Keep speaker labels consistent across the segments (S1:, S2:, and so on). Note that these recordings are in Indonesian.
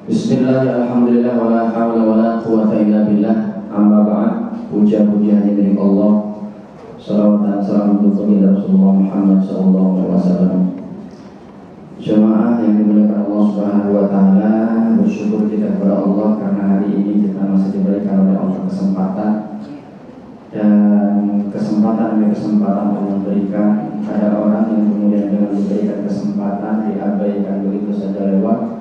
S1: Bismillah, alhamdulillah, wala hawla wala quwata illa billah. Amma ba'd. Puja-puji hanya milik Allah. Salawat dan salam untuk baginda Rasulullah Muhammad sallallahu alaihi wasallam. Jemaah yang dimuliakan Allah Subhanahu wa taala, bersyukur kita kepada Allah karena hari ini kita masih diberikan oleh Allah kesempatan demi kesempatan Allah berikan. Ada orang yang kemudian dengan diberikan kesempatan diabaikan begitu saja lewat.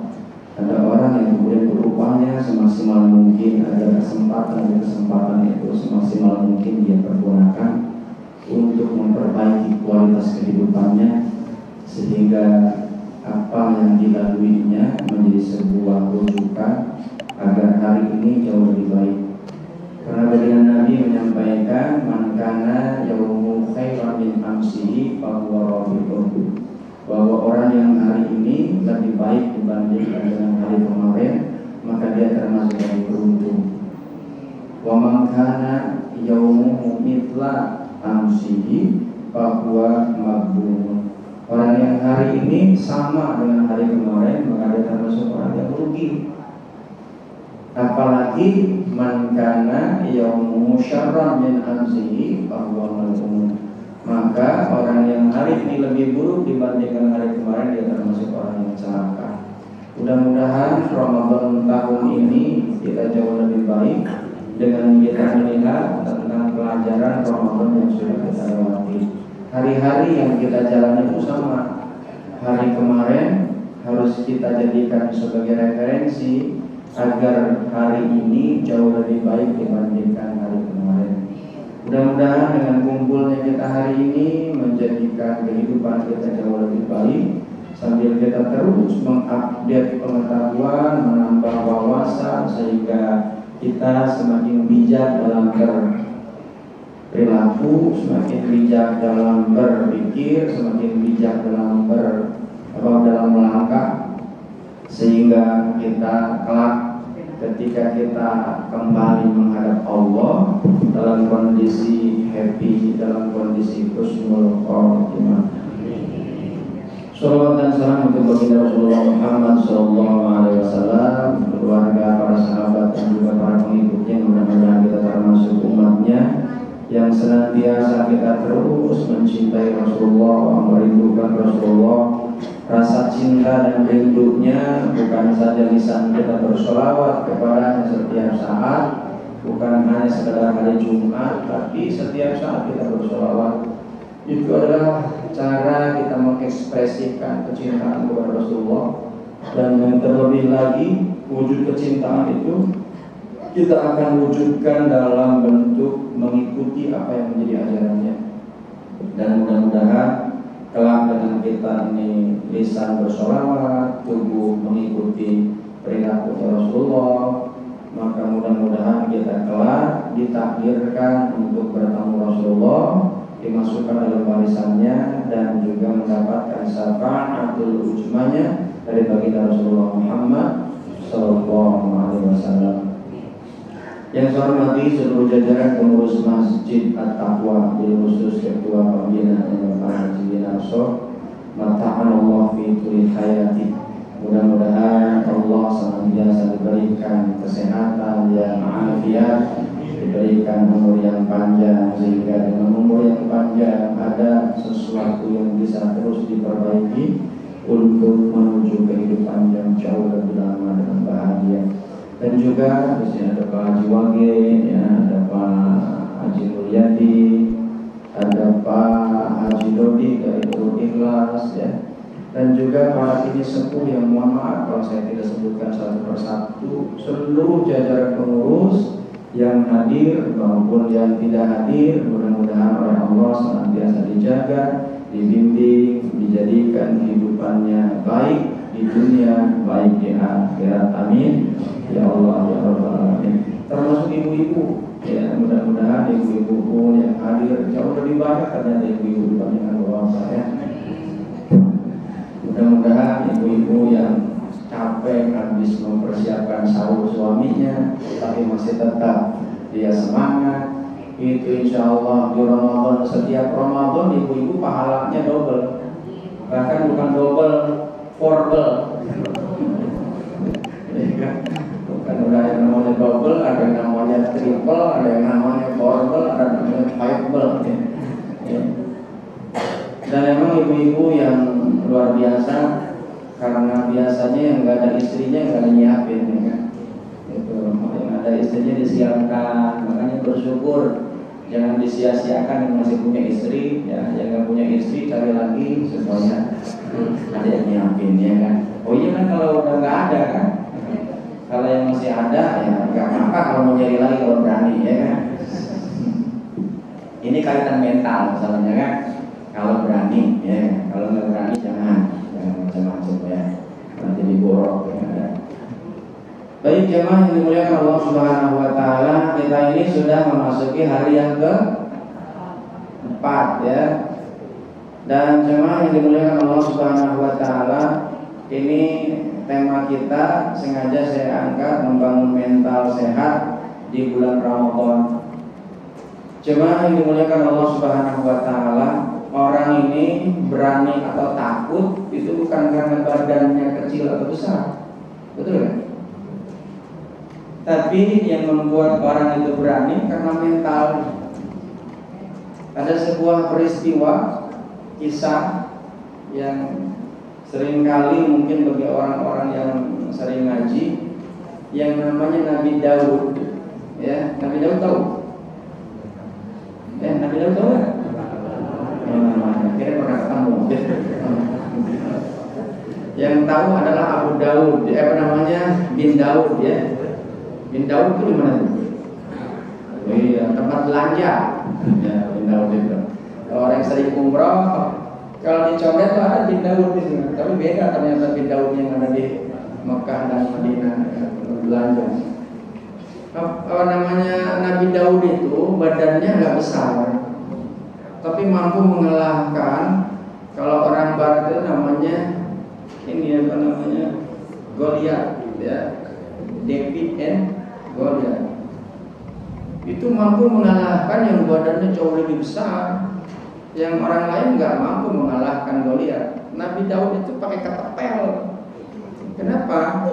S1: Ada orang yang kemudian berupaya semaksimal mungkin agar kesempatan itu semaksimal mungkin dia pergunakan untuk memperbaiki kualitas kehidupannya, sehingga apa yang dilaluinya menjadi sebuah rujukan agar hari ini jauh lebih baik. Karena baginda Nabi menyampaikan, man kana yaumu khairan min amsihi fa huwa rabi'un, bahwa orang yang hari ini lebih baik dibandingkan dengan hari kemarin, maka dia termasuk yang beruntung. Wa man kana yaumuhu mithla amsihi fa huwa maghbun, orang yang hari ini sama dengan hari kemarin, maka dia termasuk orang yang rugi. Apalagi man kana yaumuhu syarran min amsihi fa huwa mal'un, maka orang yang hari ini lebih buruk dibandingkan hari kemarin, dia termasuk orang yang celaka. Mudah-mudahan Ramadan tahun ini kita jauh lebih baik dengan kita melihat tentang pelajaran Ramadan yang sudah kita lewati. Hari-hari yang kita jalani itu sama. Hari kemarin harus kita jadikan sebagai referensi agar hari ini jauh lebih baik dibandingkan hari kemarin. Mudah-mudahan dengan kumpulnya kita hari ini menjadikan kehidupan kita jauh lebih baik, sambil kita terus mengupdate pengetahuan, menambah wawasan, sehingga kita semakin bijak dalam berperilaku, semakin bijak dalam berpikir, semakin bijak dalam dalam melangkah, sehingga kita kelak ketika kita kembali menghadap Allah dalam kondisi happy, dalam kondisi husnul khotimah. Salawat dan salam untuk baginda Rasulullah Muhammad sallallahu alaihi wasallam, keluarga, para sahabat dan juga para pengikutnya. Mudah-mudahan kita termasuk umatnya yang senantiasa kita terus mencintai Rasulullah, merindukan Rasulullah. Rasa cinta dan rindunya bukan saja lisan kita bersolawat kepadanya setiap saat, bukan hanya sekedar hari Jumat, tapi setiap saat kita bersolawat. Itu adalah cara kita mengekspresikan kecintaan kepada Rasulullah. Dan yang terlebih lagi, wujud kecintaan itu kita akan wujudkan dalam bentuk mengikuti apa yang menjadi ajarannya. Dan mudah-mudahan kelak dengan kita ini lisan bersolawat, tubuh mengikuti perilaku Rasulullah, maka mudah-mudahan kita kelak ditakdirkan untuk bertemu Rasulullah, dimasukkan dalam barisannya, dan juga mendapatkan syafaatul uzmanya dari baginda Rasulullah Muhammad sallallahu alaihi wasallam. Yang saya hormati seluruh jajaran pengurus Masjid At-Taqwa, bil khusus Ketua Pembina Pak Haji Binarso, mata'anallah fi tuli hayati. Mudah-mudahan Allah senantiasa diberikan kesehatan yang afiat, diberikan umur yang panjang, sehingga dengan umur yang panjang ada sesuatu yang bisa terus diperbaiki untuk menuju kehidupan yang jauh lebih lama dengan bahagia. Dan juga di sini ada Pak Haji Wage, ya, ada Pak Haji Mulyadi, ada Pak Haji Dodi dari Turut Ikhlas, ya. Dan juga para ini sepuh yang mohon maaf kalau saya tidak sebutkan satu persatu, seluruh jajaran pengurus yang hadir maupun yang tidak hadir, mudah-mudahan oleh Allah senantiasa dijaga, dibimbing, dijadikan kehidupannya baik di dunia, baik di akhirat. Amin ya Allah ya Rabbal alamin. Termasuk ibu-ibu, ya, mudah-mudahan ibu-ibu pun yang hadir jauh lebih banyak, ternyata ibu-ibu dibandingkan bapak saya. Mudah-mudahan ibu-ibu yang capek habis mempersiapkan sahur suaminya, tapi masih tetap dia semangat, itu insya Allah di Ramadan, setiap Ramadan ibu-ibu pahalanya double, bahkan bukan double, double. Bukan udah yang namanya double, ada yang namanya triple, ada yang namanya quadruple, ada yang namanya fiveable. Ya. Dan memang ibu-ibu yang luar biasa, karena biasanya yang nggak ada istrinya nggak ada nyiapin, ya kan? Itu yang ada istrinya disiapkan, makanya bersyukur. Jangan disia-siakan yang masih punya istri, ya. Yang nggak punya istri cari lagi supaya ada yang nyiapin, ya kan? Oh iya kan, kalau udah nggak ada kan, kalau yang masih ada ya nggak apa-apa kalau mau nyari lagi kalau berani, ya kan? Ini kaitan mental masalahnya kan, kalau berani, ya. Kalau nggak berani jangan macam-macam, ya. Nanti diborok, ya. Baik jemaah yang dimuliakan Allah Subhanahu wa taala, kita ini sudah memasuki hari yang ke-4, ya. Dan jemaah yang dimuliakan Allah Subhanahu wa taala, ini tema kita sengaja saya angkat membangun mental sehat di bulan Ramadan. Jemaah yang dimuliakan Allah Subhanahu wa taala, orang ini berani atau takut itu bukan karena badannya kecil atau besar. Betul kan? Tapi yang membuat orang itu berani karena mental. Ada sebuah peristiwa kisah yang seringkali mungkin bagi orang-orang yang sering ngaji, yang namanya Nabi Daud. Ya, Nabi Daud tahu? Ya, Nabi Daud tahu nggak? Kira pernah ketemu. Yang tahu adalah Abu Daud. Bin Daud, ya. Bin Daud itu di mana tuh? Oh iya, tempat belanja. Ya, Bin Daud itu. Kalau orang yang sering umroh, kalau di Condet tuh ada Bin Daud di sini. Tapi beda ternyata Bin Daud yang ada di Mekah dan Madinah, ya, belanja. Apa namanya, Nabi Daud itu badannya nggak besar, tapi mampu mengalahkan, kalau orang Barat itu namanya ini apa namanya, Goliat, ya. David and Goliat itu mampu mengalahkan yang badannya jauh lebih besar, yang orang lain nggak mampu mengalahkan Goliat. Nabi Daud itu pakai ketapel. Kenapa?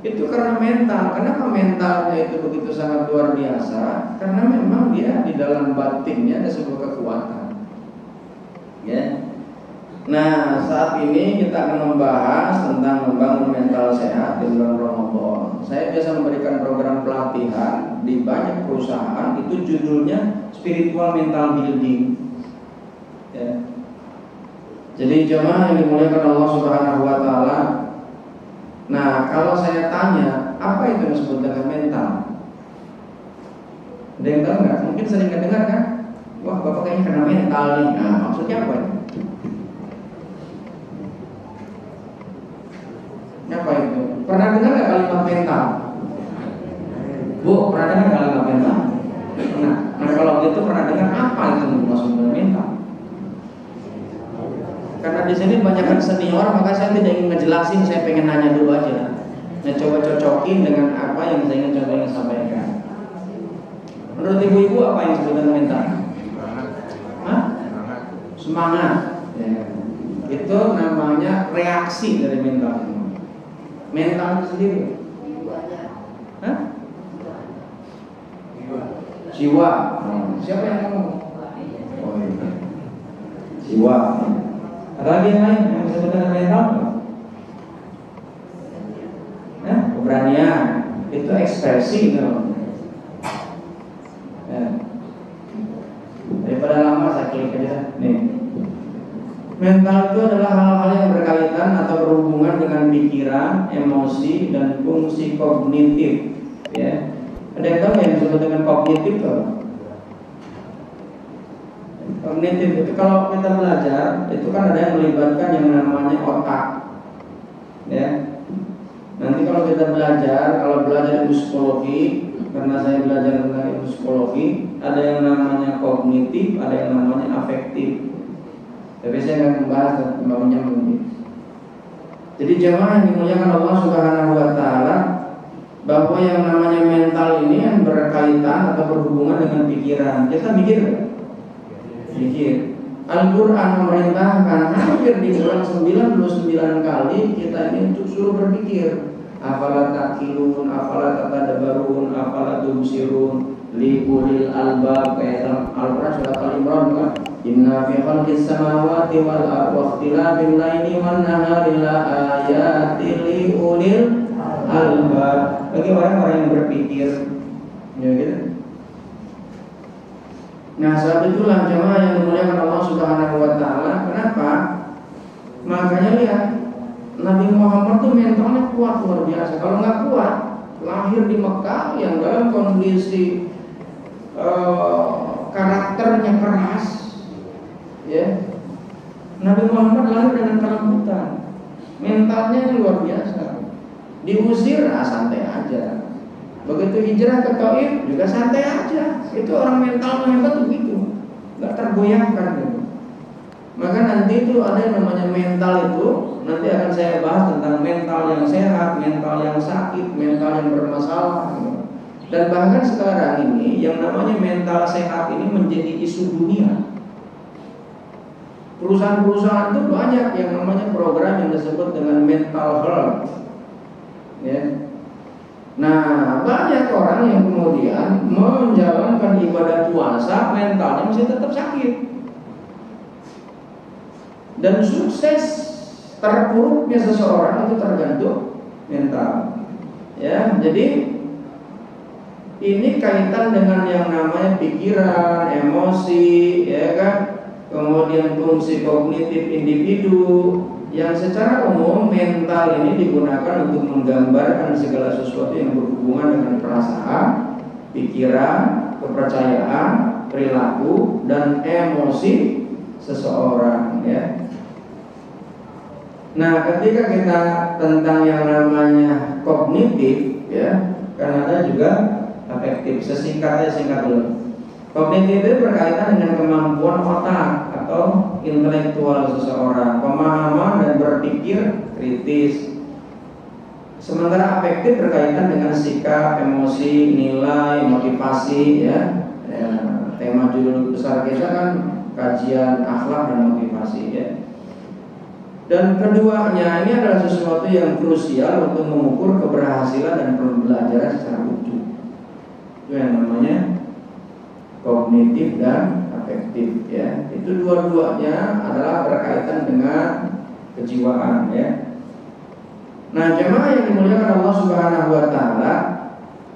S1: Itu karena mental. Kenapa mentalnya itu begitu sangat luar biasa? Karena memang dia di dalam batinnya ada sebuah kekuatan, ya. Nah, saat ini kita akan membahas tentang membangun mental sehat di bulan Ramadan. Saya biasa memberikan program pelatihan di banyak perusahaan, itu judulnya spiritual mental building, ya. Jadi jemaah yang dimuliakan Allah Subhanahu wa taala, nah kalau saya tanya apa itu yang disebut dengan mental, ada yang tahu nggak? Mungkin sering dengar kan? Wah, bapak kayaknya kena mental nih. Nah, maksudnya apa ini? Apa itu? Pernah dengar nggak kalimat mental? Bu, pernah dengar kalimat mental? Nah kalau gitu pernah dengar apa itu maksudnya mental? Karena di sini banyak senior, maka saya tidak ingin ngejelasin, saya pengen nanya dulu aja. Saya coba cocokin dengan apa yang saya ingin sampaikan. Menurut ibu-ibu apa yang disebut dengan mental? Hah? Semangat. Ya. Itu namanya reaksi dari mental. Mental itu sendiri. Hah? Jiwa. Siapa yang ngomong? Oh iya. Jiwa. Ada lagi yang lain yang disebut dengan mental? Ya, keberanian. Itu ekspresi, gitu. Ya. Daripada lama saya klik aja. Nih. Mental itu adalah hal-hal yang berkaitan atau berhubungan dengan pikiran, emosi, dan fungsi kognitif. Ya. Ada yang tahu yang disebut dengan kognitif itu? Kognitif itu kalau kita belajar itu kan ada yang melibatkan yang namanya otak. Ya. Nanti kalau kita belajar, kalau belajar ilmu psikologi, karena saya belajar tentang ilmu psikologi, ada yang namanya kognitif, ada yang namanya afektif. Tapi saya akan membahas tentang mungkin. Jadi jemaah yang dimuliakan Allah Subhanahu wa taala, bahwa yang namanya mental ini yang berkaitan atau berhubungan dengan pikiran. Kita mikir nggak? Mikir. Al-Quran memerintahkan hampir diulang 99 kali kita ini untuk suruh berpikir. afala taqilun, afala tatadabbarun, afala tubsirun, li ulil albab. Kayak Al-Quran surat Al-Imran kan, inna fi khalqis samawati wal ardi wa ikhtilafil laili wan nahari la ayatin li ulil albab, bagi orang-orang yang berpikir, ya gitu. Nah, sebab itulah jemaah yang dimuliakan Allah Subhanahu wa taala. Kenapa? Makanya lihat, Nabi Muhammad tuh mentalnya kuat luar biasa. Kalau nggak kuat, lahir di Mekah yang dalam kondisi karakternya keras, ya. Nabi Muhammad lahir dengan ketakutan, mentalnya luar biasa. Diusir, santai aja. Begitu hijrah ke Taif juga santai aja. Itu orang mental hebat begitu, nggak tergoyahkan gitu. Maka nanti itu ada yang namanya mental itu. Nanti akan saya bahas tentang mental yang sehat, mental yang sakit, mental yang bermasalah gitu. Dan bahkan sekarang ini yang namanya mental sehat ini menjadi isu dunia. Perusahaan-perusahaan itu banyak yang namanya program yang disebut dengan mental health, ya. Nah, banyak orang yang kemudian menjalankan ibadah puasa, mentalnya masih tetap sakit. Dan sukses terpuruknya seseorang itu tergantung mental. Ya, jadi ini kaitan dengan yang namanya pikiran, emosi, ya kan? Kemudian fungsi kognitif individu. Yang secara umum mental ini digunakan untuk menggambarkan segala sesuatu yang berhubungan dengan perasaan, pikiran, kepercayaan, perilaku, dan emosi seseorang, ya. Nah, ketika kita tentang yang namanya kognitif, ya, kan ada juga afektif. Singkat dulu. Kognitif itu berkaitan dengan kemampuan otak atau intelektual seseorang, pemahaman dan berpikir kritis. Sementara afektif berkaitan dengan sikap, emosi, nilai, motivasi, ya. Tema judul besar kita kan kajian akhlak dan motivasi, ya. Dan keduanya ini adalah sesuatu yang krusial untuk mengukur keberhasilan dan pembelajaran secara utuh. Itu yang namanya kognitif dan afektif, ya. Itu dua-duanya adalah berkaitan dengan kejiwaan, ya. Nah, jemaah yang dimuliakan Allah Subhanahu wa taala,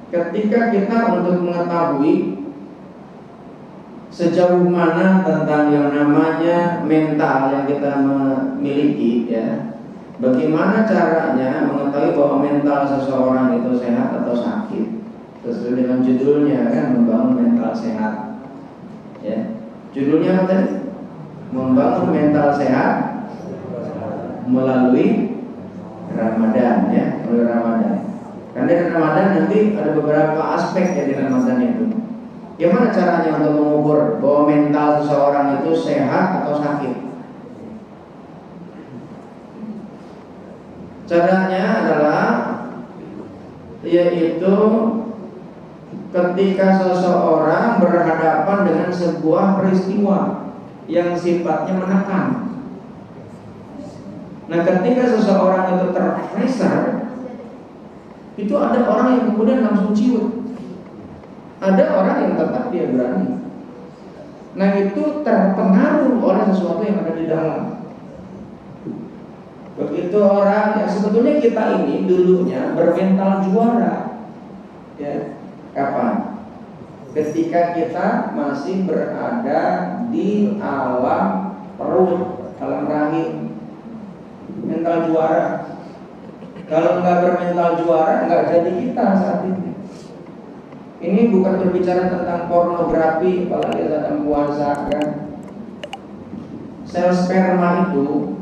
S1: ketika kita untuk mengetahui sejauh mana tentang yang namanya mental yang kita miliki, ya. Bagaimana caranya mengetahui bahwa mental seseorang itu sehat atau sakit? Sesuai dengan judulnya kan, membangun mental sehat, ya. Judulnya apa tadi? Membangun mental sehat melalui Ramadan, ya, melalui Ramadan. Karena di Ramadan nanti ada beberapa aspek ya di Ramadan itu. Gimana caranya untuk mengukur bahwa mental seseorang itu sehat atau sakit? Caranya adalah yaitu ketika seseorang berhadapan dengan sebuah peristiwa yang sifatnya menekan. Nah, ketika seseorang itu terpressure, itu ada orang yang kemudian langsung ciut. Ada orang yang tetap dia berani. Nah, itu terpengaruh oleh sesuatu yang ada di dalam. Begitu orang yang sebetulnya kita ini dulunya bermental juara, ya. Kapan? Ketika kita masih berada di alam perut, alam rahim, mental juara. Kalau nggak bermental juara, nggak jadi kita saat ini. Ini bukan berbicara tentang pornografi, apalagi dalam puasa, kan? Sel sperma itu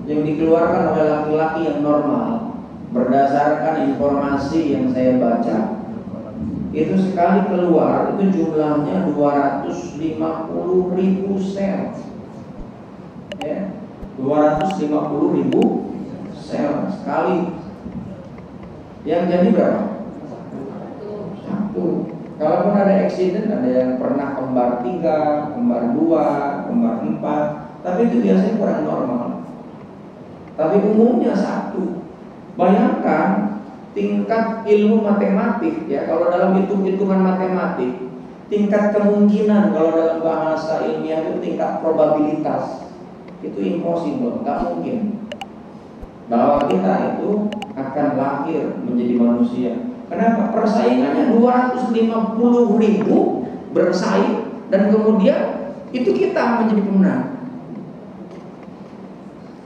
S1: yang dikeluarkan oleh laki-laki yang normal, berdasarkan informasi yang saya baca, itu sekali keluar itu jumlahnya 250.000 sel, ya, 250.000 sel sekali. Yang jadi berapa? Satu. Kalaupun ada accident, ada yang pernah kembar 3, kembar 2, kembar 4, tapi itu biasanya kurang normal. Tapi umumnya satu. Bayangkan tingkat ilmu matematik ya, kalau dalam hitungan matematik, tingkat kemungkinan kalau dalam bahasa ilmiah itu tingkat probabilitas itu impossible, nggak mungkin bahwa kita itu akan lahir menjadi manusia. Kenapa? Persaingannya 250.000 bersaing dan kemudian itu kita menjadi pemenang.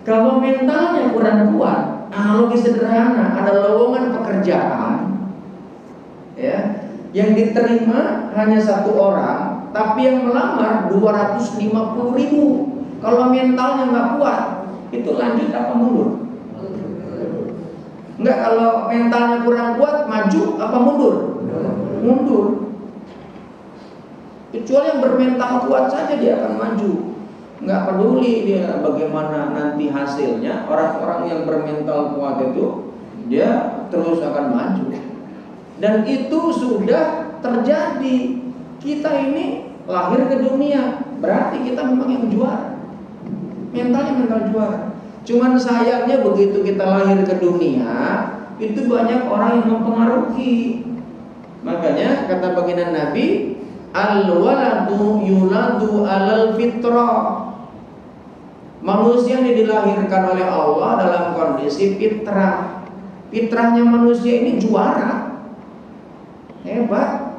S1: Kalau mentalnya kurang kuat, analogi sederhana, ada lowongan pekerjaan ya, yang diterima hanya 1 orang, tapi yang melamar 250.000. Kalau mentalnya nggak kuat, itu lanjut apa mundur? Enggak, kalau mentalnya kurang kuat, maju apa mundur? Mundur. Kecuali yang bermental kuat saja dia akan maju. Nggak peduli dia bagaimana nanti hasilnya. Orang-orang yang bermental kuat itu dia terus akan maju. Dan itu sudah terjadi. Kita ini lahir ke dunia, berarti kita memang yang juara. Mentalnya mental juara. Cuman sayangnya begitu kita lahir ke dunia, itu banyak orang yang mempengaruhi. Makanya kata baginda Nabi, al-waladu yuladu alal fitrah. Manusia yang dilahirkan oleh Allah dalam kondisi fitrah. Fitrahnya manusia ini juara. Hebat.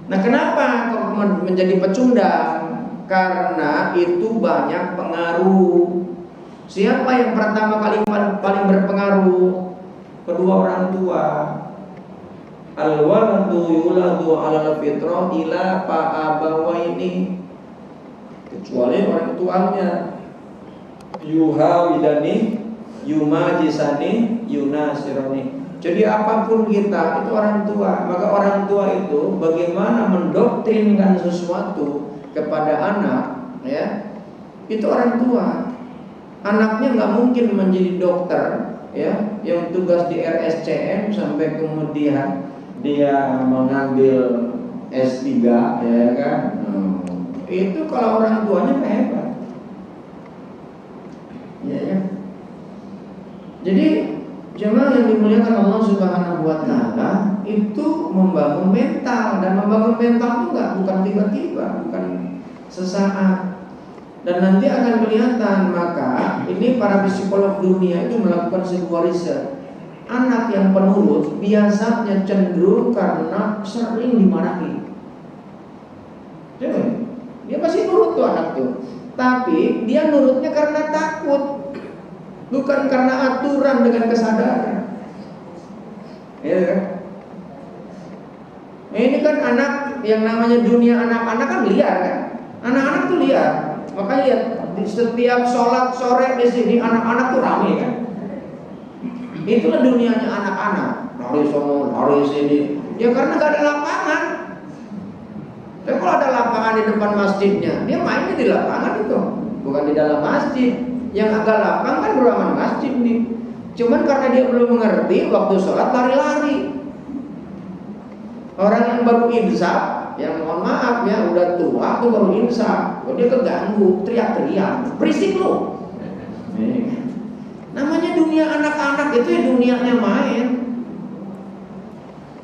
S1: Nah, kenapa kok menjadi pecundang? Karena itu banyak pengaruh. Siapa yang pertama kali paling berpengaruh? Kedua orang tua. Al-waladu yuladu alal fitrah ila fa'abawaini, kecuali orang tuanya. Yuhawidani yumajisani yunasirani. Jadi apapun kita itu orang tua. Maka orang tua itu bagaimana mendoktrinkan sesuatu kepada anak ya, itu orang tua. Anaknya nggak mungkin menjadi dokter ya, yang tugas di RSCM sampai kemudian dia mengambil S3 ya kan. Itu kalau orang tuanya hebat ya. Jadi jemaah yang dimuliakan Allah Subhanahu wa taala, itu membangun mental, dan membangun mental itu bukan tiba-tiba, bukan sesaat. Dan nanti akan kelihatan. Maka ini para psikolog dunia itu melakukan sebuah riset. Anak yang penurut biasanya cenderung karena sering dimarahi. Dia pasti nurut tuh anak tuh. Tapi dia nurutnya karena takut, bukan karena aturan dengan kesadaran. Ya kan? Ini kan anak yang namanya dunia anak-anak kan liar kan? Anak-anak tuh liar. Makanya lihat di setiap sholat sore di sini anak-anak tuh ramai kan? Itulah dunianya anak-anak. Lari sono, lari sini. Ya karena gak ada lapangan. Tapi kalau ada lapangan di depan masjidnya, dia mainnya di lapangan itu, bukan di dalam masjid. Yang agak lapang kan ruangan masjid nih. Cuman karena dia belum mengerti, waktu sholat lari-lari. Orang yang baru insaf, yang mohon maaf ya, udah tua tuh baru insaf, dia keganggu, teriak-teriak, berisik lu. Namanya dunia anak-anak itu ya dunianya main.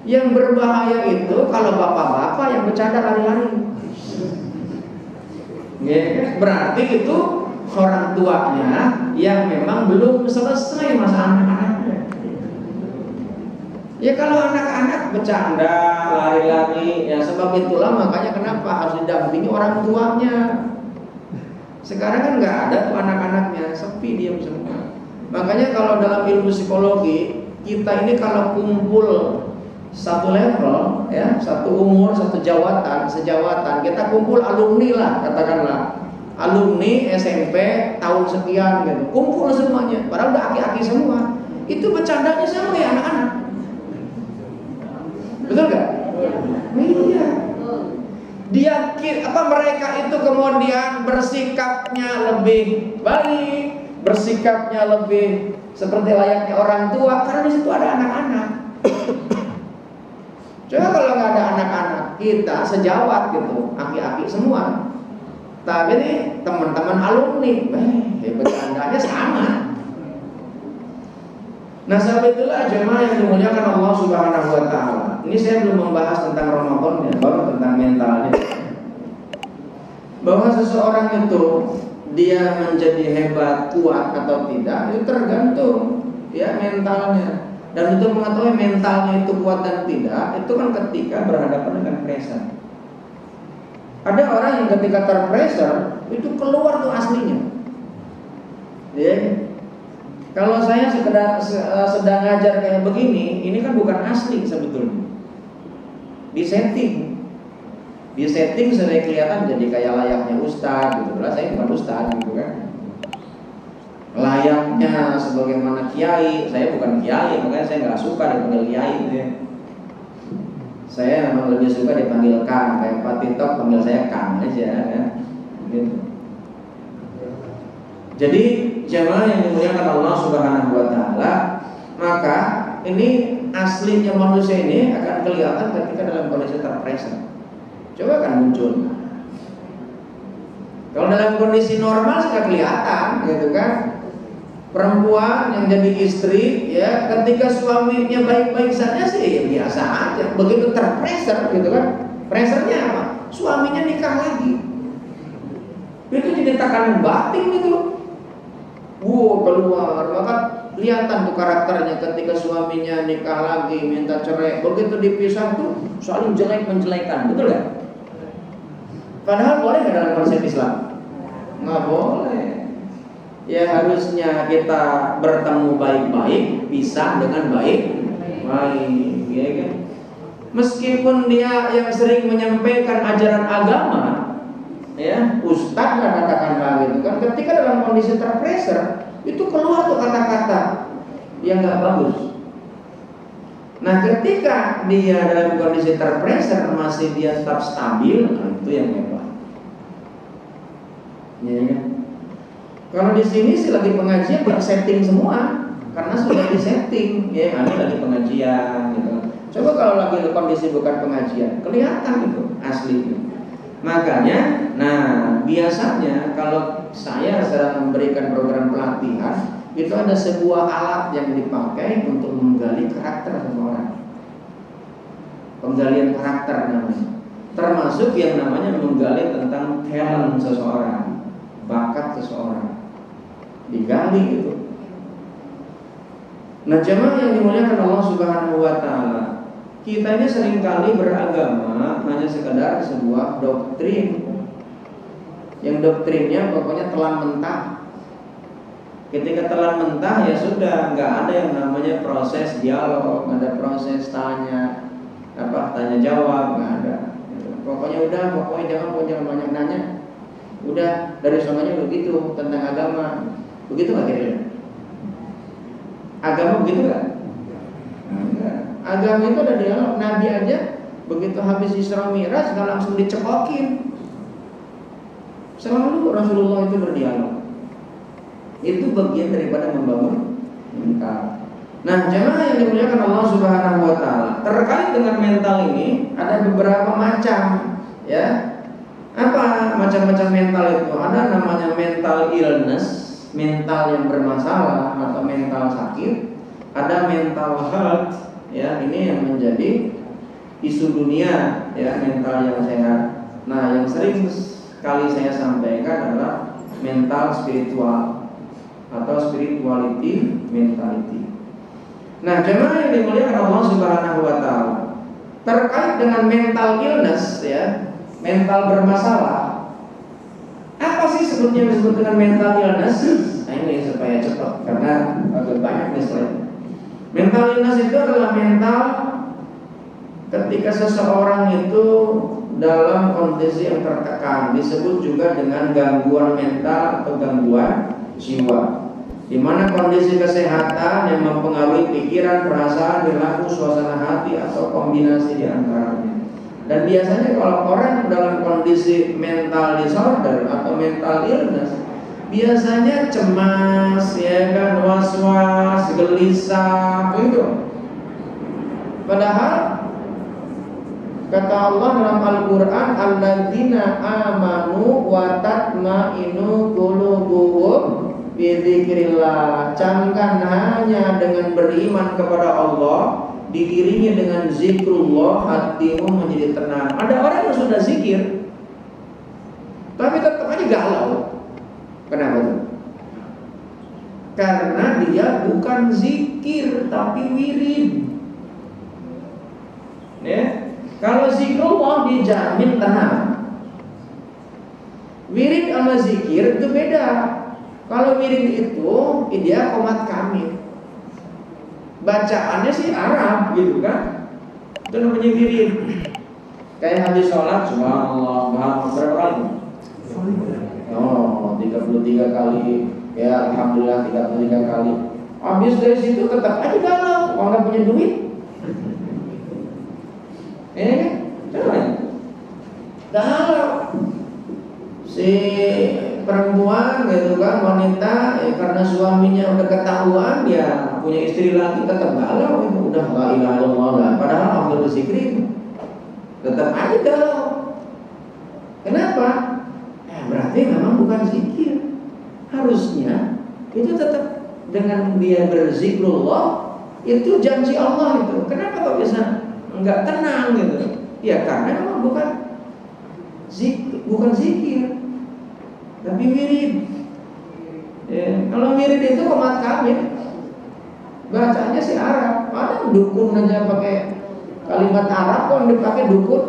S1: Yang berbahaya itu kalau bapak-bapak yang bercanda lari-lari. Berarti itu orang tuanya yang memang belum selesai masa anak-anaknya. Ya kalau anak-anak bercanda, lari-lari, ya sebab itulah makanya kenapa harus didampingi orang tuanya. Sekarang kan nggak ada tuh anak-anaknya, sepi diam semua. Makanya kalau dalam ilmu psikologi, kita ini kalau kumpul satu level, ya, satu umur, satu jawatan, sejawatan, kita kumpul alumni lah, katakanlah alumni SMP tahun sekian gitu, kumpul semuanya, padahal udah aki-aki semua, itu bercandanya sama kayak anak-anak, betul nggak? Iya. Dia mereka itu kemudian bersikapnya lebih baik, bersikapnya lebih seperti layaknya orang tua karena di situ ada anak-anak. Coba kalau nggak ada anak-anak, kita sejawat gitu, aki-aki semua. Tapi nih teman-teman alumni, bercandanya sama. Nah, sebab itulah jemaah yang dimuliakan Allah Subhanahu wa taala. Ini saya belum membahas tentang Ramadan ya, baru tentang mentalnya. Bahwa seseorang itu dia menjadi hebat, kuat atau tidak, itu tergantung ya mentalnya. Dan untuk mengetahui mentalnya itu kuat dan tidak, itu kan ketika berhadapan dengan pressure. Ada orang yang ketika terpressure itu keluar tuh aslinya. Ya. Kalau saya sedang ngajar kayak begini, ini kan bukan asli sebetulnya. Di setting sudah kelihatan jadi kayak layaknya ustadz gitu. Lah saya bukan ustadz gitu kan. Layaknya sebagaimana kiai, saya bukan kiai, makanya saya nggak suka dipanggil kiai gitu ya. Saya memang lebih suka dipanggil Kang, kayak Pak Tito panggil saya Kang aja kan. Gitu. Jadi jemaah yang dimuliakan Allah Subhanahu wa taala, maka ini aslinya manusia ini akan kelihatan ketika dalam kondisi terpressure. Coba kan muncul. Kalau dalam kondisi normal sudah kelihatan gitu kan. Perempuan yang jadi istri ya, ketika suaminya baik-baik saja sih ya biasa aja. Begitu terpressure gitu kan. Pressernya apa? Suaminya nikah lagi. Itu jadi tekanan batin gitu. Keluar, maka kelihatan tuh karakternya ketika suaminya nikah lagi, minta cerai. Begitu dipisah tuh saling jelek-menjelekan, betul gak? Padahal boleh gak dalam konsep Islam? Nggak boleh. Ya harusnya kita bertemu baik-baik, pisah dengan baik-baik, ya kan? Meskipun dia yang sering menyampaikan ajaran agama, ya ustadz lah katakanlah gitu kan, ketika dalam kondisi terpressure itu keluar tuh kata-kata yang nggak bagus. Nah ketika dia dalam kondisi terpressure masih dia tetap stabil, nah itu yang hebat. Ya kan? Kalau di sini sih lagi pengajian setting semua karena sudah disetting, ya ini lagi pengajian gitu. Coba kalau lagi kondisi bukan pengajian, kelihatan itu aslinya. Makanya, nah biasanya kalau saya sedang memberikan program pelatihan, itu ada sebuah alat yang dipakai untuk menggali karakter seseorang. Penggalian karakter namanya. Termasuk yang namanya menggali tentang talent seseorang, bakat seseorang. Digali gitu. Nah, jemaah yang dimuliakan Allah Subhanahu wa taala, kita ini seringkali beragama hanya sekedar sebuah doktrin. Yang doktrinnya pokoknya telan mentah. Ketika telan mentah ya sudah, nggak ada yang namanya proses dialog, nggak ada proses tanya jawab, nggak ada. Pokoknya jangan banyak nanya. Udah dari sononya begitu tentang agama. Begitu nggak kira-kira? Agama begitu nggak? Enggak. Agama itu ada dialog. Nabi aja begitu habis Isra Mi'raj nggak langsung dicekokin. Selalu Rasulullah itu berdialog. Itu bagian daripada membangun mental. Nah, jemaah yang dimuliakan Allah Subhanahu wa taala, terkait dengan mental ini ada beberapa macam, ya. Apa macam-macam mental itu? Ada namanya mental illness, mental yang bermasalah atau mental sakit. Ada mental health, ya, ini yang menjadi isu dunia, ya, mental yang sehat. Nah, yang sering kali saya sampaikan adalah mental spiritual atau spirituality mentality. Nah, jemaah yang dimuliakan Allah Subhanahu wa taala, terkait dengan mental illness, ya, mental bermasalah. Apa sih sebetulnya disebut dengan mental illness? Nah, ini supaya cepat karena agak banyak nih slide. Mental illness itu adalah mental ketika seseorang itu dalam kondisi yang tertekan, disebut juga dengan gangguan mental atau gangguan jiwa, di mana kondisi kesehatan yang mempengaruhi pikiran, perasaan, perilaku, suasana hati atau kombinasi di antaranya. Dan biasanya kalau orang dalam kondisi mental disorder atau mental illness, biasanya cemas, ya kan, was-was, gelisah, gitu. Padahal kata Allah dalam Al-Quran, alladzina amanu wa tatma'innu qulubuhum Bidzikrillah, camkan hanya dengan beriman kepada Allah, diiringi dengan zikrullah, hatimu menjadi tenang. Ada orang yang sudah zikir, tapi tetap aja galau. Kenapa tuh? Karena dia bukan zikir, tapi wirid. Ya, kalau zikrullah dijamin tenang. Wirid sama zikir itu beda. Kalau wirid itu dia qomat kamil. Bacaannya sih Arab gitu kan. Itu namanya wirid. Kayak habis sholat subhanallah, berapa kali? Oh, 33 kali. Ya alhamdulillah 33 kali. Habis dari situ tetap aja galau. Kalau nggak punya duit. Coba galau. Si perempuan gitu kan, wanita karena suaminya udah ketahuan dia punya istri lagi, tetap galau. Udah la ilaha illallah, padahal afdal zikri tetap aja galau. Kenapa? Berarti memang bukan zikir. Harusnya itu tetap dengan dia berzikrullah, itu janji Allah itu. Kenapa kok bisa enggak tenang gitu? Ya karena memang bukan zikir, tapi wirid. Ya, kalau wirid itu qomat kamil, bacanya sih Arab. Ada dukun aja pakai kalimat Arab, kok dipakai dukun.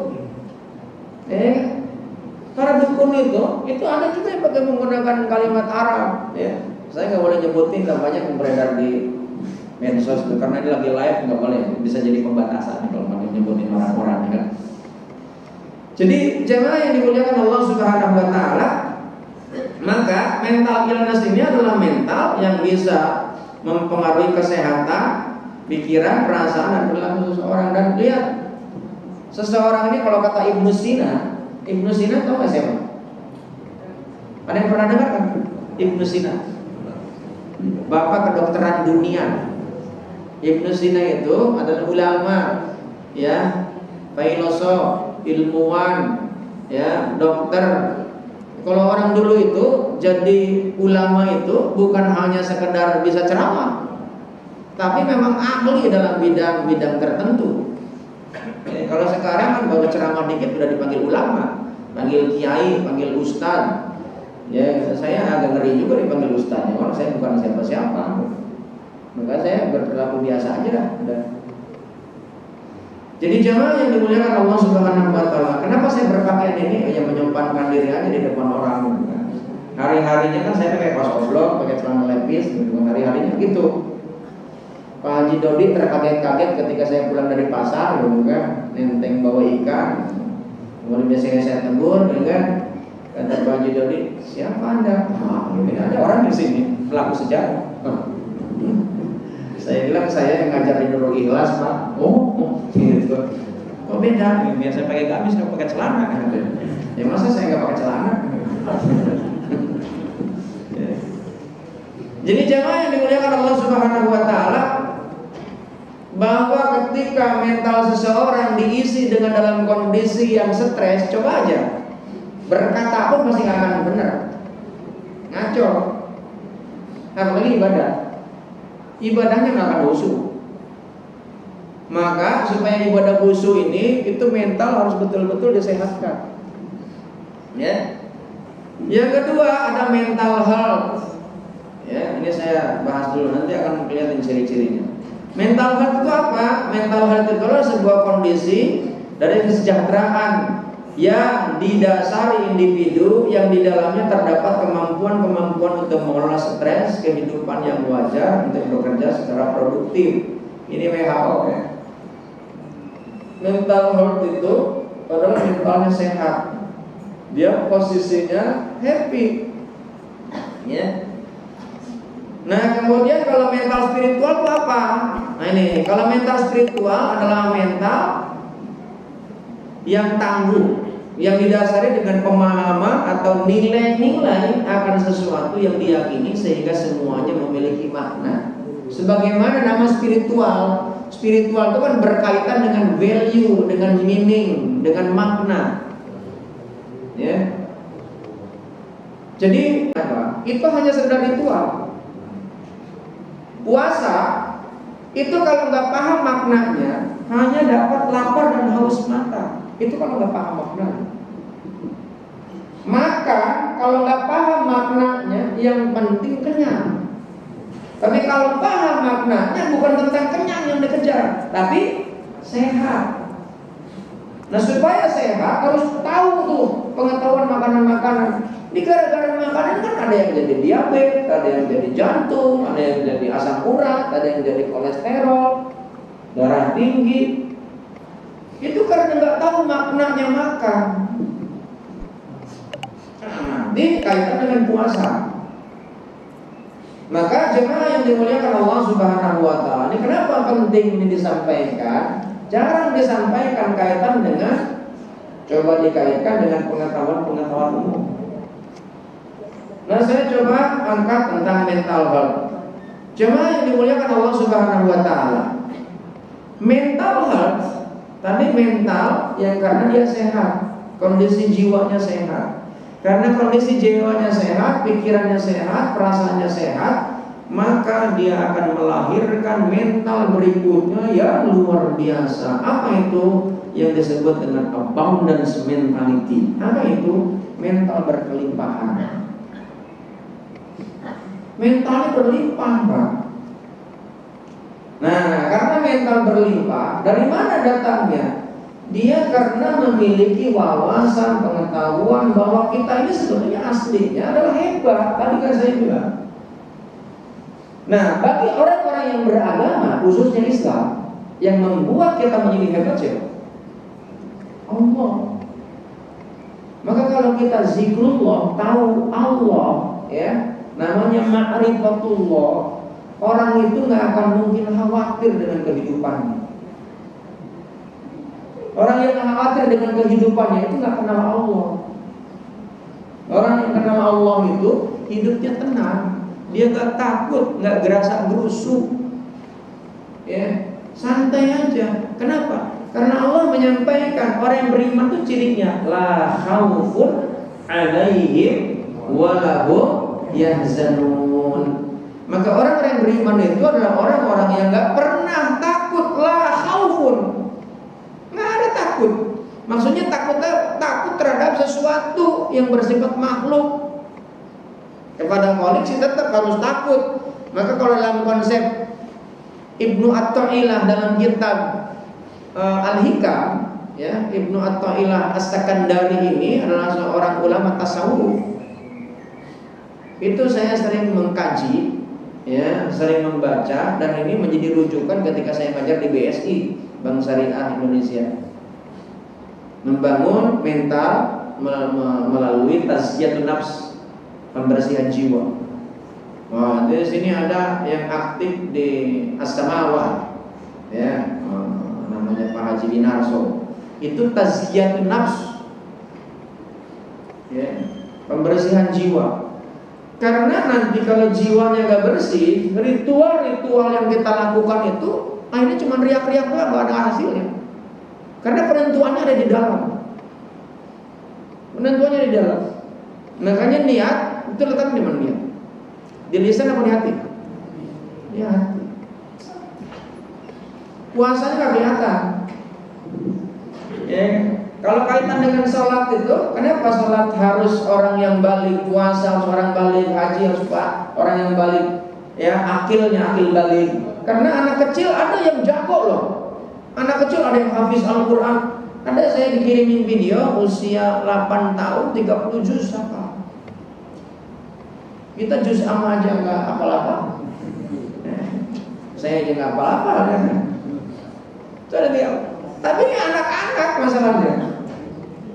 S1: Karena dukun itu ada juga yang pakai menggunakan kalimat Arab. Ya, saya nggak boleh nyebutin, banyak yang beredar di medsos itu karena dia lagi live, nggak boleh, bisa jadi pembatasan kalau mau nyebutin orang-orang kan. Jadi jemaah yang dimuliakan Allah Subhanahu wa taala, maka mental illness ini adalah mental yang bisa mempengaruhi kesehatan, pikiran, perasaan dan perilaku seseorang. Dan lihat, seseorang ini kalau kata Ibnu Sina tahu nggak siapa? Ada yang pernah dengar kan? Ibnu Sina, bapak kedokteran dunia. Ibnu Sina itu adalah ulama, ya, filosof, ilmuwan, ya, dokter. Kalau orang dulu itu jadi ulama itu bukan hanya sekedar bisa ceramah, tapi memang ahli dalam bidang-bidang tertentu. Kalau sekarang kan baru ceramah dikit udah dipanggil ulama, panggil kiai, panggil ustad. Ya, saya agak ngeri juga dipanggil ustadnya, karena saya bukan siapa-siapa. Maka saya berperilaku biasa aja dah. Jadi jemaah yang dimuliakan Allah Subhanahu wa taala, kenapa saya berpakaian ini? Ya menyempankan diri aja di depan orang. Hari-harinya kan saya pakai kaos oblong, pakai celana lepis, hari-harinya gitu. Pak Haji Dodi terkaget-kaget ketika saya pulang dari pasar, gitu kan, nenteng bawa ikan. Kemudian biasanya saya tegur, gitu kan. Kata Pak Haji Dodi, siapa Anda? Ini ada orang di sini, pelaku sejarah. Saya bilang saya yang ngajar di Nurul Ikhlas, Pak. Oh, gitu. Kok beda? Biasa pakai gamis, nggak pakai celana. Ya masa saya nggak pakai celana? Jadi jemaah yang dimuliakan Allah Subhanahu wa taala, bahwa ketika mental seseorang diisi dengan dalam kondisi yang stres, coba aja berkata pun pasti nggak akan benar, ngaco. Apalagi ibadahnya nggak akan khusyuk. Maka supaya ibadah khusyuk ini, itu mental harus betul-betul disehatkan. Ya. Yang kedua ada mental health. Ya, ini saya bahas dulu, nanti akan kelihatan ciri-cirinya. Mental health itu apa? Mental health itu adalah sebuah kondisi dari kesejahteraan yang didasari individu yang di dalamnya terdapat kemampuan-kemampuan untuk mengelola stres, kehidupan yang wajar, untuk bekerja secara produktif. Ini WHO ya. Mental health itu adalah mentalnya sehat. Dia posisinya happy. Ya. Nah, kemudian kalau mental spiritual itu apa? Nah ini, kalau mental spiritual adalah mental yang tangguh, yang didasari dengan pemahaman atau nilai-nilai akan sesuatu yang diyakini sehingga semuanya memiliki makna. Sebagaimana nama spiritual. Spiritual itu kan berkaitan dengan value, dengan meaning, dengan makna. Ya. Jadi apa? Itu hanya sekedar ritual. Puasa itu kalau nggak paham maknanya hanya dapat lapar dan haus mata. Itu kalau nggak paham maknanya. Maka kalau nggak paham maknanya, yang penting kenyang. Tapi kalau paham maknanya, bukan tentang kenyang yang dikejar, tapi sehat. Nah, supaya sehat harus tahu tuh pengetahuan makanan-makanan. Ini gara-gara makanan kan ada yang jadi diabetes, ada yang jadi jantung, ada yang jadi asam urat, ada yang jadi kolesterol, darah tinggi. Itu karena nggak tahu maknanya makan. Nah, ini kaitan dengan puasa. Maka jemaah yang dimuliakan Allah Subhanahu wa taala, ini kenapa penting ini disampaikan? Jarang disampaikan kaitan dengan, coba dikaitkan dengan pengetahuan umum. Nah, saya coba angkat tentang mental health. Jemaah yang dimuliakan Allah Subhanahu wa taala. Mental health tadi mental yang karena dia sehat, kondisi jiwanya sehat. Karena kondisi jiwanya sehat, pikirannya sehat, perasaannya sehat, maka dia akan melahirkan mental berikutnya yang luar biasa. Apa itu? Yang disebut dengan abundance mentality. Apa itu? Mental berkelimpahan. Mentalnya berlimpah, Pak. Nah, karena mental berlimpah, dari mana datangnya? Dia karena memiliki wawasan, pengetahuan bahwa kita ini sebenarnya aslinya adalah hebat. Tadi kan saya bilang. Nah, bagi orang-orang yang beragama, khususnya Islam, yang membuat kita menjadi hebat siapa? Allah. Maka kalau kita zikrullah, tahu Allah, ya, namanya ma'rifatullah, orang itu nggak akan mungkin khawatir dengan kehidupannya. Orang yang khawatir dengan kehidupannya itu nggak kenal Allah. Orang yang kenal Allah itu hidupnya tenang, dia nggak takut, nggak gerasa gerusuk, ya, santai aja. Kenapa? Karena Allah menyampaikan orang yang beriman itu cirinya la khaufun alaihim walahum yahzanun. Maka orang-orang yang beriman itu adalah orang-orang yang nggak pernah takut, la khaufun. Nggak ada takut. Maksudnya takut terhadap sesuatu yang bersifat makhluk. Kepada Khalik sih tetap harus takut. Maka kalau dalam konsep Ibnu At-Ta'ilah dalam kitab Al-Hikam, ya, Ibnu At-Ta'ilah As-Sakandari ini adalah seorang ulama tasawuf. Itu saya sering mengkaji, ya, sering membaca, dan ini menjadi rujukan ketika saya ngajar di BSI, Bank Syariah Indonesia. Membangun mental melalui tazkiyatun nafs, pembersihan jiwa. Wah, di sini ada yang aktif di As-Samawat, ya, namanya Pak Haji Binarso. Itu tazkiyatun nafs, ya, pembersihan jiwa. Karena nanti kalau jiwanya gak bersih, ritual-ritual yang kita lakukan itu akhirnya cuma riak-riak doang, gak ada hasilnya. Karena penentuannya ada di dalam. Penentuannya di dalam. Makanya niat itu letaknya di mana niat? Di lisan apa di hati? Di hati. Puasanya gak kelihatan. Ya. Kalau kaitan dengan sholat itu, kenapa sholat harus orang yang balik, puasa harus orang balik, haji harus orang yang balik, ya, akil balik. Karena anak kecil ada yang jago loh. Anak kecil ada yang hafiz Al-Quran. Ada saya dikirimin video usia 8 tahun 30 juz hafal. Kita juz amma aja nggak apa-apa. Saya aja nggak apa-apa. Itu ada dia. Tapi ini anak-anak masalahnya.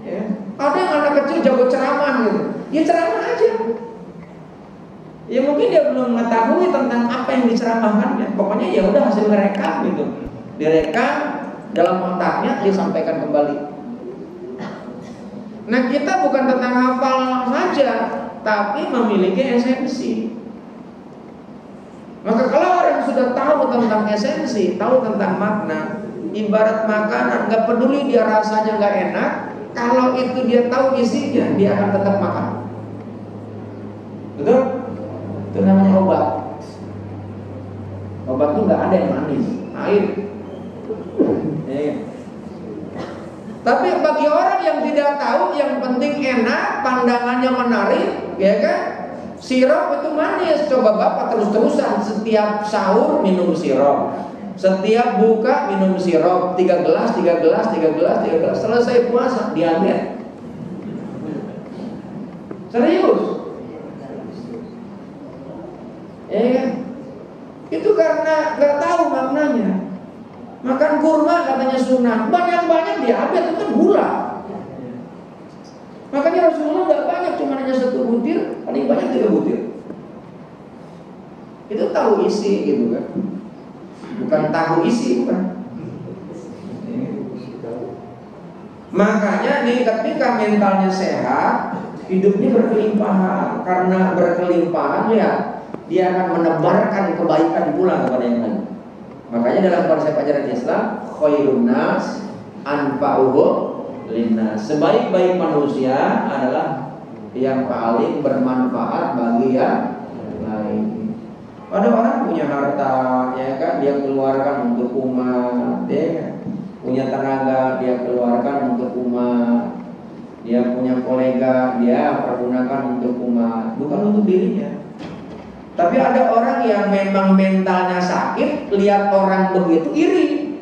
S1: Ya. Ada yang anak kecil jago ceramah gitu. Ya ceramah aja. Ya mungkin dia belum mengetahui tentang apa yang diceramahkannya. Pokoknya ya udah hasil merekam gitu. Direkam dalam otaknya, disampaikan kembali. Nah, kita bukan tentang hafal saja, tapi memiliki esensi. Maka kalau orang sudah tahu tentang esensi, tahu tentang makna, ibarat makanan, gak peduli dia rasanya gak enak, kalau itu dia tahu isinya, dia akan tetap makan. Betul? Itu namanya obat. Obat itu nggak ada yang manis, air. Ya. Tapi bagi orang yang tidak tahu, yang penting enak, pandangannya menarik, ya kan? Sirup itu manis. Coba Bapak terus-terusan setiap sahur minum sirup, setiap buka minum sirup, 3 gelas, 3 gelas, 3 gelas, 3 gelas. Selesai puasa diabetes. Serius. Ya, itu karena nggak tahu maknanya. Makan kurma katanya sunnah, banyak-banyak diabetes, itu kan gula. Makanya Rasulullah nggak banyak, cuma hanya 1 butir, paling banyak 3 butir. Itu tahu isi gitu kan, bukan tahu isi, bukan. Makanya nih, ketika mentalnya sehat, hidupnya berkelimpahan. Karena berkelimpahan, ya dia akan menebarkan kebaikan pula kepada yang lain. Makanya dalam konsep ajaran Islam, khairun nas anfa'uhum linnas. Sebaik-baik manusia adalah yang paling bermanfaat bagi yang lain. Ada orang punya harta, ya kan, dia keluarkan untuk umat, ya kan? Punya tenaga, dia keluarkan untuk umat. Dia punya kolega, dia pergunakan untuk umat, bukan untuk dirinya. Tapi ada orang yang memang mentalnya sakit, lihat orang begitu iri.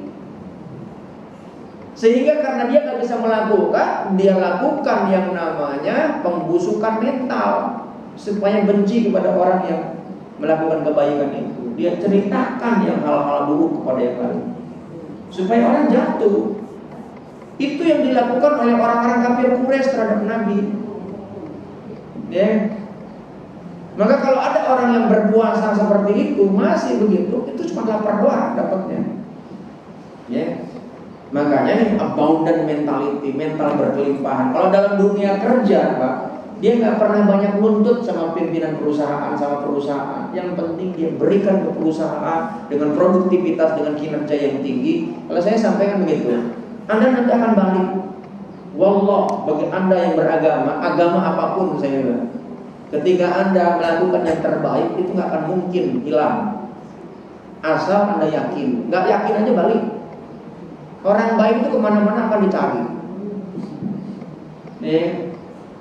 S1: Sehingga karena dia nggak bisa melakukan, dia lakukan yang namanya pembusukan mental, supaya benci kepada orang yang melakukan kebaikan itu. Dia ceritakan yang hal-hal buruk kepada yang lain, supaya orang jatuh. Itu yang dilakukan oleh orang-orang kafir Quraisy terhadap Nabi. Ya. Maka kalau ada orang yang berpuasa seperti itu masih begitu, itu cuma lapar doang dapatnya. Ya. Makanya nih abundant mentality, mental berkelimpahan. Kalau dalam dunia kerja, Pak, dia nggak pernah banyak nuntut sama pimpinan perusahaan, sama perusahaan. Yang penting dia berikan ke perusahaan dengan produktivitas, dengan kinerja yang tinggi. Kalau saya sampaikan begitu, Anda nanti akan balik. Wallah, bagi Anda yang beragama, agama apapun saya bilang, ketika Anda melakukan yang terbaik, itu nggak akan mungkin hilang. Asal Anda yakin. Nggak yakin aja balik. Orang baik itu kemana-mana akan dicari. Nih,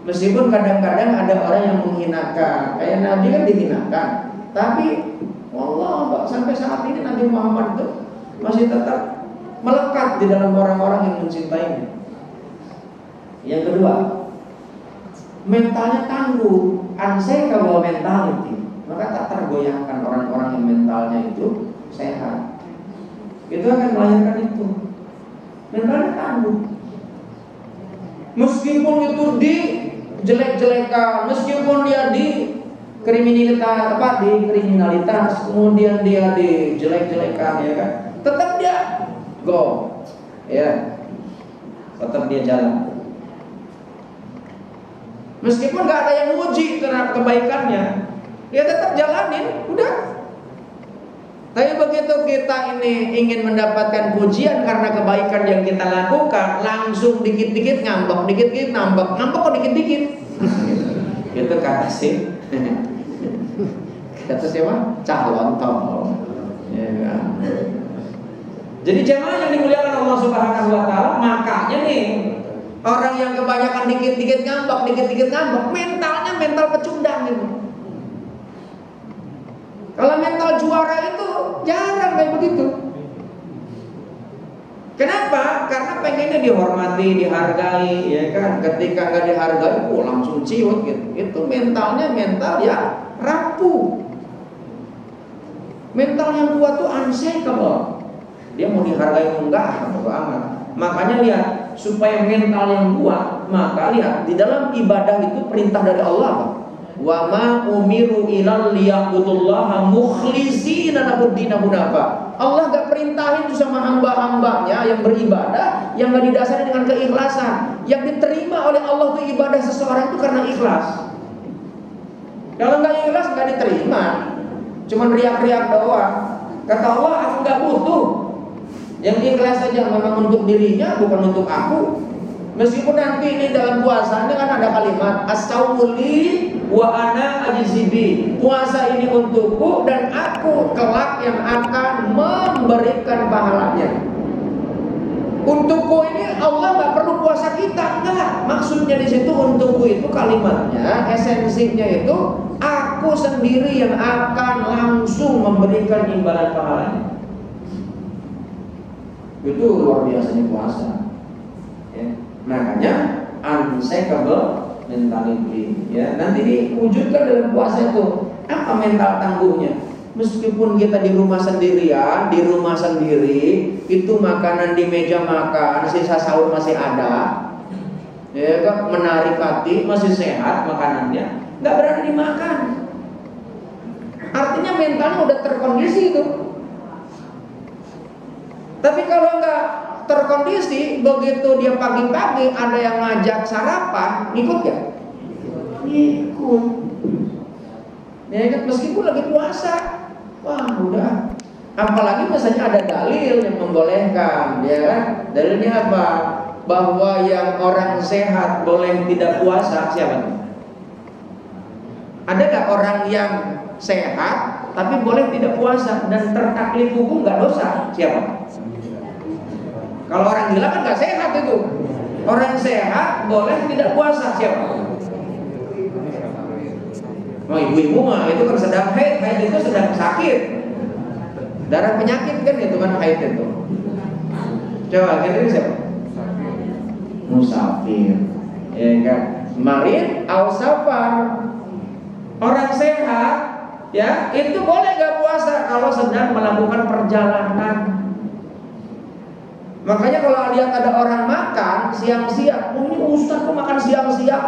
S1: meskipun kadang-kadang ada orang yang menghinakan, kayak Nabi kan dihinakan, tapi wallah, sampai saat ini Nabi Muhammad itu masih tetap melekat di dalam orang-orang yang mencintainya. Yang kedua, mentalnya tangguh, unshakable mentality. Maka tak tergoyahkan orang-orang yang mentalnya itu sehat. Itu akan melahirkan itu. Mentalnya tangguh. Meskipun itu dijelek-jelekan, meskipun dia di kriminalitas, kemudian dia dijelek-jelekan, ya kan, tetap dia go, ya, tetap dia jalan. Meskipun gak ada yang uji terhadap kebaikannya, ya tetap jalanin, udah. Tapi begitu kita ini ingin mendapatkan pujian karena kebaikan yang kita lakukan, langsung dikit-dikit ngambek, dikit-dikit ngambek kok dikit-dikit. Itu kata sih. Kata siapa? Calon tol. Ya kan? Jadi jemaah yang dimuliakan Allah Subhanahu wa taala, makanya nih orang yang kebanyakan dikit-dikit ngambek, mentalnya mental pecundang itu. Kalau mental juara itu jarang kayak begitu. Kenapa? Karena pengennya dihormati, dihargai, ya kan? Ketika nggak dihargai, langsung ciut gitu. Itu mentalnya mental yang rapuh. Mental yang kuat tuh unshakable. Dia mau dihargai enggak, bodo amat. Makanya lihat, supaya mental yang kuat, maka lihat di dalam ibadah itu perintah dari Allah. Wa ma umiru ilal liya'budullaha mukhlishina lahud-dina hunafa. Allah gak perintahin itu sama hamba-hambanya yang beribadah yang gak didasari dengan keikhlasan. Yang diterima oleh Allah itu ibadah seseorang itu karena ikhlas. Kalau gak ikhlas gak diterima, cuman riak-riak doang. Kata Allah, aku gak butuh. Yang ikhlas saja memang untuk dirinya, bukan untuk aku. Meskipun nanti ini dalam puasa ini kan ada kalimat as-sawmu li wa ana ajzibi. Puasa ini untukku dan aku kelak yang akan memberikan pahalanya. Untukku ini Allah nggak perlu puasa kita, enggak. Maksudnya di situ untukku itu kalimatnya, esensinya itu aku sendiri yang akan langsung memberikan imbalan pahalanya. Itu luar biasanya puasa. Ya. Makanya unshakable mentality. Ya, nanti diwujudkan dalam puasa itu apa mental tangguhnya. Meskipun kita di rumah sendirian, di rumah sendiri, itu makanan di meja makan, sisa sahur masih ada, ya kan, menarik hati, masih sehat makanannya, nggak berani dimakan. Artinya mentalnya udah terkondisi itu. Tapi kalau nggak terkondisi, begitu dia pagi-pagi ada yang ngajak sarapan, ikut gak? Ikut. Ya kan, meskipun lagi puasa, wah udah. Apalagi misalnya ada dalil yang membolehkan, ya kan? Dalilnya apa? Bahwa yang orang sehat boleh tidak puasa, siapa? Ada nggak orang yang sehat tapi boleh tidak puasa dan tertaklif hukum nggak dosa? Siapa? Kalau orang gila kan nggak sehat itu. Orang sehat boleh tidak puasa, siapa? Oh, ibu-ibu mah itu kan sedang haid itu sedang sakit, darah penyakit kan itu kan haid itu. Coba kira-kira siapa? Musafir, ya kan? Marid au safar. Orang sehat, ya itu boleh gak puasa kalau sedang melakukan perjalanan. Makanya kalau lihat ada orang makan siang-siang, oh ini Ustaz kok makan siang-siang,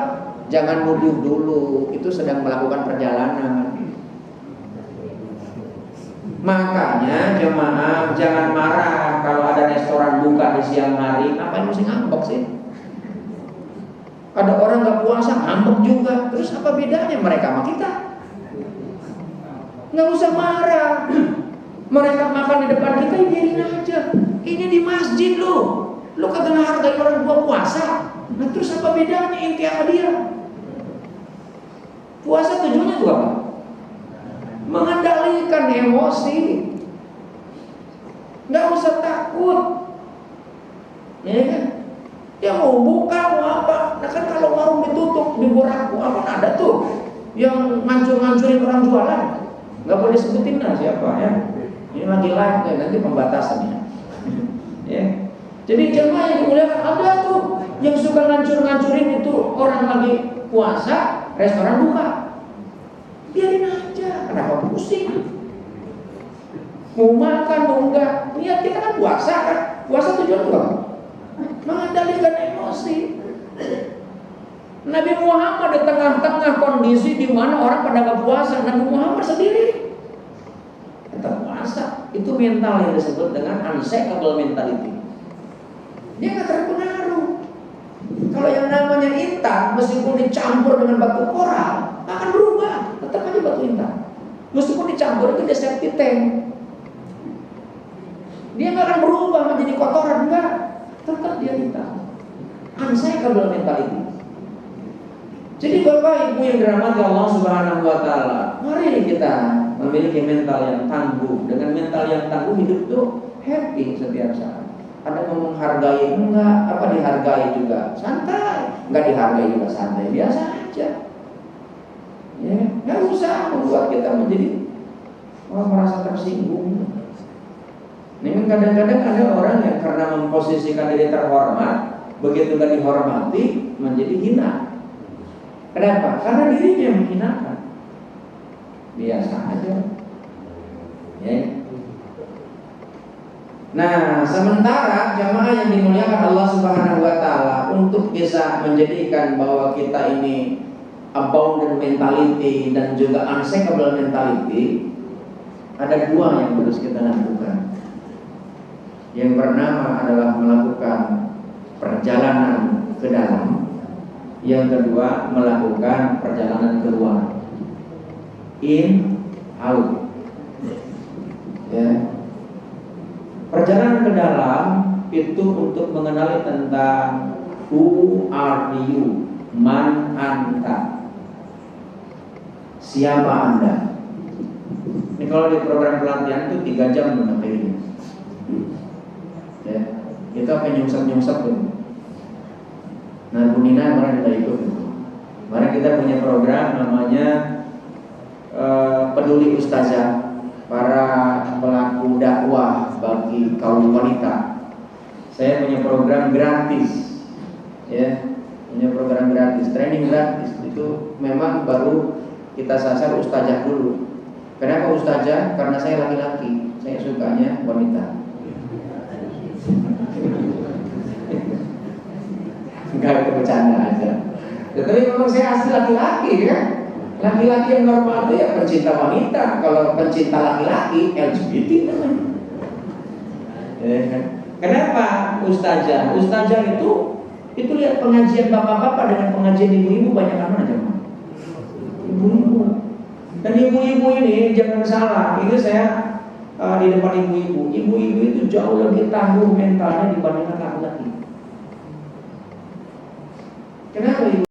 S1: jangan nuduh dulu, itu sedang melakukan perjalanan. Makanya jemaah jangan marah kalau ada restoran buka di siang hari. Ngapain mesti ngambek sih? Ada orang nggak puasa ngambek juga. Terus apa bedanya mereka sama kita? Nggak usah marah. Mereka makan di depan kita, biarin aja. Ini di masjid lo kagak menghargai orang tua puasa. Nah terus apa bedanya inti sama dia? Puasa tujuannya tuh apa? Mengendalikan emosi. Nggak usah takut, ya kan? Ya mau buka mau apa? Nah kan kalau warung ditutup di Boraku, apa ada tuh yang ngancur-ngancurin orang jualan? Nggak boleh sebutin lah siapa ya. Ini lagi live ya, nanti pembatasannya. Ya. Jadi jemaah yang dimuliakan, ada tuh yang suka ngancur-ngancurin itu orang lagi puasa, restoran buka. Biarin aja, kenapa pusing? Mau makan mau enggak? Niat kita kan puasa kan? Puasa tujuan apa? Mengendalikan emosi. Nabi Muhammad di tengah-tengah kondisi di mana orang pada nggak puasa, Nabi Muhammad sendiri tetap puasa. Itu mental yang disebut dengan unshakable mentality. Dia nggak terpengaruh. Kalau yang namanya intan, meskipun dicampur dengan batu koral, akan berubah. Tetap aja batu intan. Meskipun dicampur itu dia septic tank. Dia nggak akan berubah menjadi kotoran, enggak. Tetap dia intan. Unshakable mentality. Jadi Bapak Ibu yang dirahmati Allah Subhanahu wa taala, mari kita memiliki mental yang tangguh. Dengan mental yang tangguh hidup tuh happy setiap saat. Ada yang menghargai enggak, apa dihargai juga santai, enggak dihargai juga santai, biasa aja. Ya, enggak usah membuat kita menjadi merasa tersinggung. Ini kadang-kadang ada orang yang karena memposisikan diri terhormat, begitu enggak dihormati menjadi hina. Kenapa? Karena dirinya yang menghinakan. Biasa aja. Ya. Nah, sementara jamaah yang dimuliakan Allah Subhanahu wa taala, untuk bisa menjadikan bahwa kita ini abundant mentality dan juga unshakable mentality, ada dua yang harus kita lakukan. Yang pertama adalah melakukan perjalanan ke dalam. Yang kedua melakukan perjalanan keluar. In, out. Ya. Perjalanan ke dalam itu untuk mengenali tentang who are you, man anta. siapa Anda? Ini kalau di program pelatihan itu 3 jam materinya. Ya, kita akan nyungsep tuh. Nah, Bu Nina kemarin kita ikut. Kemarin kita punya program namanya Peduli Ustazah, para pelaku dakwah bagi kaum wanita. Saya punya program gratis, ya, punya program gratis, training gratis. Itu memang baru kita sasar ustazah dulu. Kenapa ustazah? Karena saya laki-laki, saya sukanya wanita. Enggak, itu bercanda aja. Tapi memang saya asli laki-laki kan. Laki-laki yang normal itu ya pencinta wanita. Kalau pencinta laki-laki LGBT namanya. Kenapa ustazah? Ustazah itu lihat pengajian bapak-bapak dengan pengajian ibu-ibu banyak mana aja. Ibu-ibu. Dan ibu-ibu ini jangan salah. Ini saya di depan ibu-ibu. Ibu-ibu itu jauh lebih tangguh mentalnya dibandingkan laki-laki. Kenapa ibu?